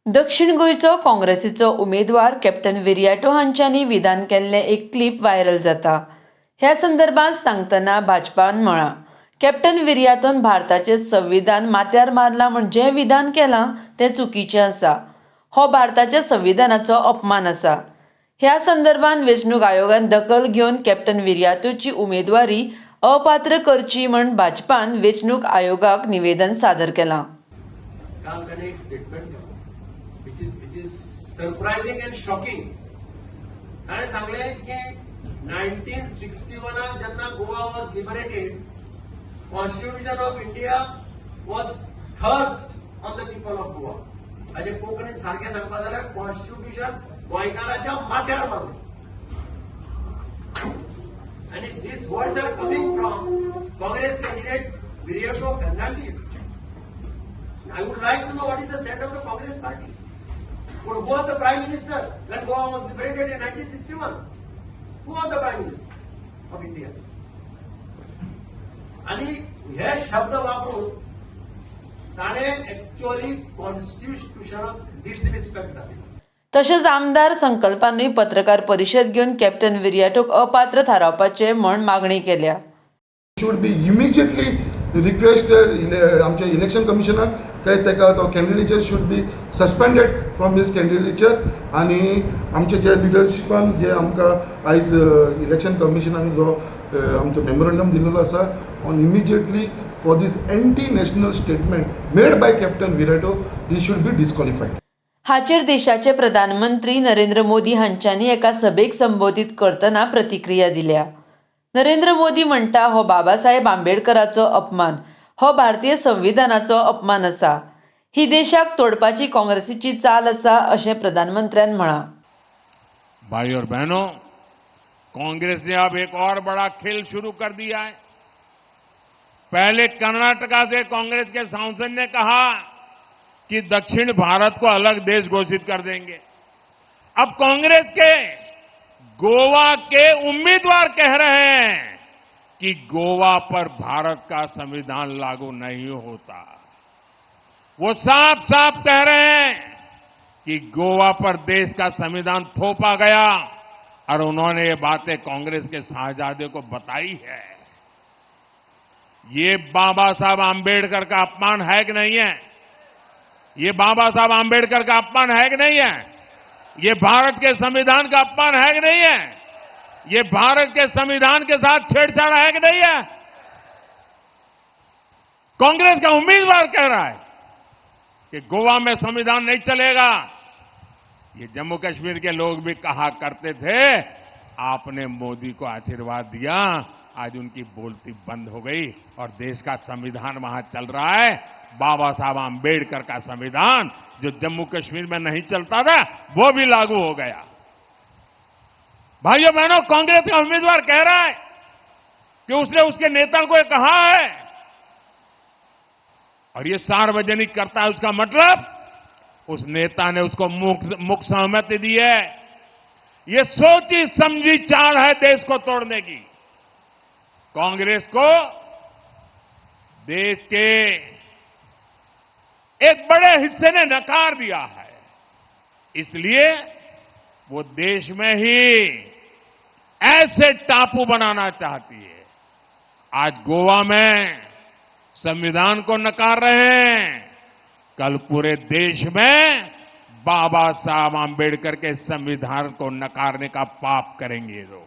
दक्षिण गोंयचो काँग्रेसीचो उमेदवार कॅप्टन विर्याटो हांच्यांनी विधान केल्लें एक क्लिप व्हायरल जाता. ह्या संदर्भात सांगतना भाजपान म्हळां, कॅप्टन विर्याटोन भारताचें संविधान माथ्यार मारलां म्हूण जें विधान केलां तें चुकीचें आसा. हो भारताच्या संविधानाचो अपमान आसा. ह्या संदर्भात वेंचणूक आयोगान दखल घेवन कॅप्टन विर्याटोची उमेदवारी अपात्र करची म्हूण भाजपान वेंचणूक आयोगाक निवेदन सादर केलां. काल त्याने एक स्टेटमेंट केलं which is surprising and shocking. ताणें सांगलें की 1961 जेन्ना Goa was liberated, constitution of India was thrust on the people of Goa. म्हणजे कोंकणीत सारखें सांगपाक जाल्यार कॉन्स्टिट्यूशन गोंयकारांच्या माथ्यार मारलें. आणि these words are coming from Congress candidate Viriato Fernandes. I would like to know what is the stand of the Congress party. Who was the Prime Minister when Goa was liberated in 1961? Who was the Prime Minister of India? आणि हे शब्द वापरून ताणे actually कॉन्स्टिट्यूशनाक disrespect दाखयला. तशेंच आमदार संकल्पानूय पत्रकार परिशद घेवन कॅप्टन विर्याटोक अपात्र थारावपाचे म्हूण मागणी केल्या. should be immediately requested आमच्या इलेक्शन कमिशनाक काय तेका तो कॅन्डिडेचर should be suspended from his कॅन्डिडेचर. आणि आमचे जे लिडरशिपान जे आमकां आयज इलेक्शन कमिशनान जो आमचो मेमोरंडम दिलेलो आसा on immediately for this anti national statement made by captain Viriato he should be disqualified. हाचेर देशाचे प्रधानमंत्री नरेंद्र मोदी हांच्यांनी एका सभेक संबोधीत करतना प्रतिक्रिया दिल्या. नरेंद्र मोदी म्हणटा, हो बाबासाहेब आंबेडकराचो अपमान, हो भारतीय संविधानाचो अपमान आसा. ही देशाक तोडपाची काँग्रेसीची चाल आसा अशें प्रधानमंत्र्यान म्हळां. भाई और बहनों, कांग्रेस ने अब एक और बड़ा खेल शुरू कर दिया है. पहले कर्नाटका से कांग्रेस के सांसद ने कहा कि दक्षिण भारत को अलग देश घोषित कर देंगे. अब कांग्रेस के गोवा के उम्मीदवार कह रहे हैं कि गोवा पर भारत का संविधान लागू नहीं होता. वो साफ साफ कह रहे हैं कि गोवा पर देश का संविधान थोपा गया और उन्होंने ये बातें कांग्रेस के साहबजादे को बताई है. ये बाबा साहब आंबेडकर का अपमान है कि नहीं है? ये बाबा साहब आंबेडकर का अपमान है कि नहीं है? ये भारत के संविधान का अपमान है कि नहीं है? ये भारत के संविधान के साथ छेड़छाड़ है कि नहीं है? कांग्रेस का उम्मीदवार कह रहा है कि गोवा में संविधान नहीं चलेगा. ये जम्मू कश्मीर के लोग भी कहा करते थे, आपने मोदी को आशीर्वाद दिया, आज उनकी बोलती बंद हो गई और देश का संविधान वहां चल रहा है. बाबा साहब आंबेडकर का संविधान जो जम्मू कश्मीर में नहीं चलता था वो भी लागू हो गया. भाइयों बहनों, कांग्रेस का उम्मीदवार कह रहा है कि उसने उसके नेता को कहा है और ये सार्वजनिक करता है. उसका मतलब उस नेता ने उसको मुख सहमति दी है. ये सोची समझी चाल है देश को तोड़ने की. कांग्रेस को देश के एक बड़े हिस्से ने नकार दिया है, इसलिए वो देश में ही ऐसे टापू बनाना चाहती है. आज गोवा में संविधान को नकार रहे हैं, कल पूरे देश में बाबा साहब आंबेडकर के संविधान को नकारने का पाप करेंगे लोग.